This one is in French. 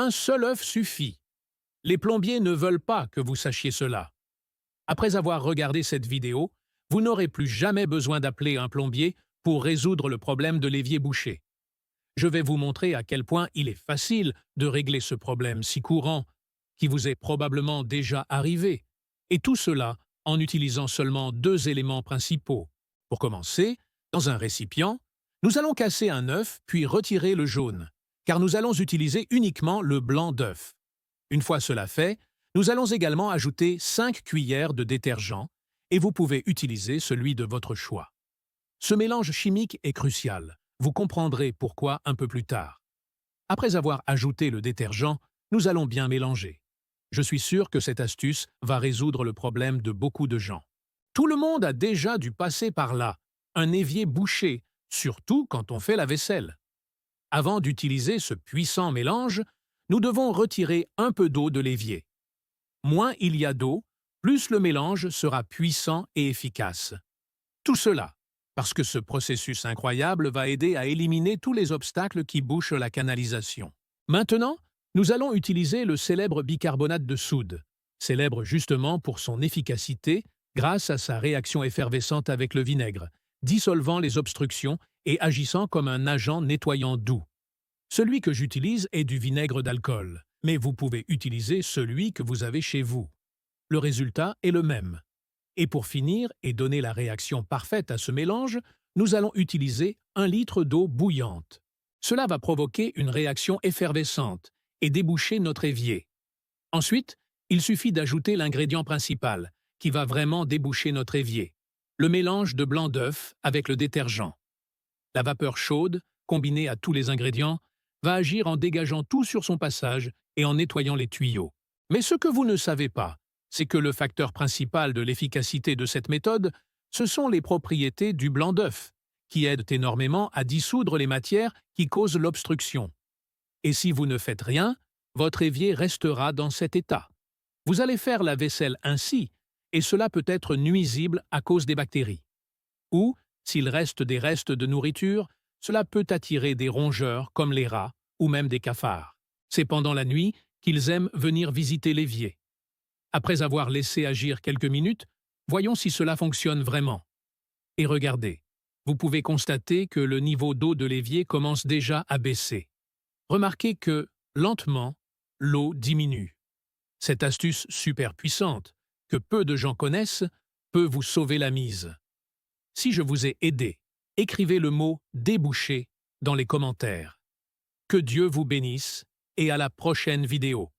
Un seul œuf suffit. Les plombiers ne veulent pas que vous sachiez cela. Après avoir regardé cette vidéo, vous n'aurez plus jamais besoin d'appeler un plombier pour résoudre le problème de l'évier bouché. Je vais vous montrer à quel point il est facile de régler ce problème si courant, qui vous est probablement déjà arrivé, et tout cela en utilisant seulement deux éléments principaux. Pour commencer, dans un récipient, nous allons casser un œuf puis retirer le jaune, car nous allons utiliser uniquement le blanc d'œuf. Une fois cela fait, nous allons également ajouter 5 cuillères de détergent et vous pouvez utiliser celui de votre choix. Ce mélange chimique est crucial. Vous comprendrez pourquoi un peu plus tard. Après avoir ajouté le détergent, nous allons bien mélanger. Je suis sûr que cette astuce va résoudre le problème de beaucoup de gens. Tout le monde a déjà dû passer par là, un évier bouché, surtout quand on fait la vaisselle. Avant d'utiliser ce puissant mélange, nous devons retirer un peu d'eau de l'évier. Moins il y a d'eau, plus le mélange sera puissant et efficace. Tout cela parce que ce processus incroyable va aider à éliminer tous les obstacles qui bouchent la canalisation. Maintenant, nous allons utiliser le célèbre bicarbonate de soude, célèbre justement pour son efficacité grâce à sa réaction effervescente avec le vinaigre, dissolvant les obstructions et agissant comme un agent nettoyant doux. Celui que j'utilise est du vinaigre d'alcool, mais vous pouvez utiliser celui que vous avez chez vous. Le résultat est le même. Et pour finir et donner la réaction parfaite à ce mélange, nous allons utiliser 1 litre d'eau bouillante. Cela va provoquer une réaction effervescente et déboucher notre évier. Ensuite, il suffit d'ajouter l'ingrédient principal, qui va vraiment déboucher notre évier, le mélange de blanc d'œuf avec le détergent. La vapeur chaude, combinée à tous les ingrédients, va agir en dégageant tout sur son passage et en nettoyant les tuyaux. Mais ce que vous ne savez pas, c'est que le facteur principal de l'efficacité de cette méthode, ce sont les propriétés du blanc d'œuf, qui aident énormément à dissoudre les matières qui causent l'obstruction. Et si vous ne faites rien, votre évier restera dans cet état. Vous allez faire la vaisselle ainsi, et cela peut être nuisible à cause des bactéries. Ou, s'il reste des restes de nourriture, cela peut attirer des rongeurs comme les rats ou même des cafards. C'est pendant la nuit qu'ils aiment venir visiter l'évier. Après avoir laissé agir quelques minutes, voyons si cela fonctionne vraiment. Et regardez, vous pouvez constater que le niveau d'eau de l'évier commence déjà à baisser. Remarquez que, lentement, l'eau diminue. Cette astuce super puissante, que peu de gens connaissent, peut vous sauver la mise. Si je vous ai aidé, écrivez le mot « débouché » dans les commentaires. Que Dieu vous bénisse et à la prochaine vidéo.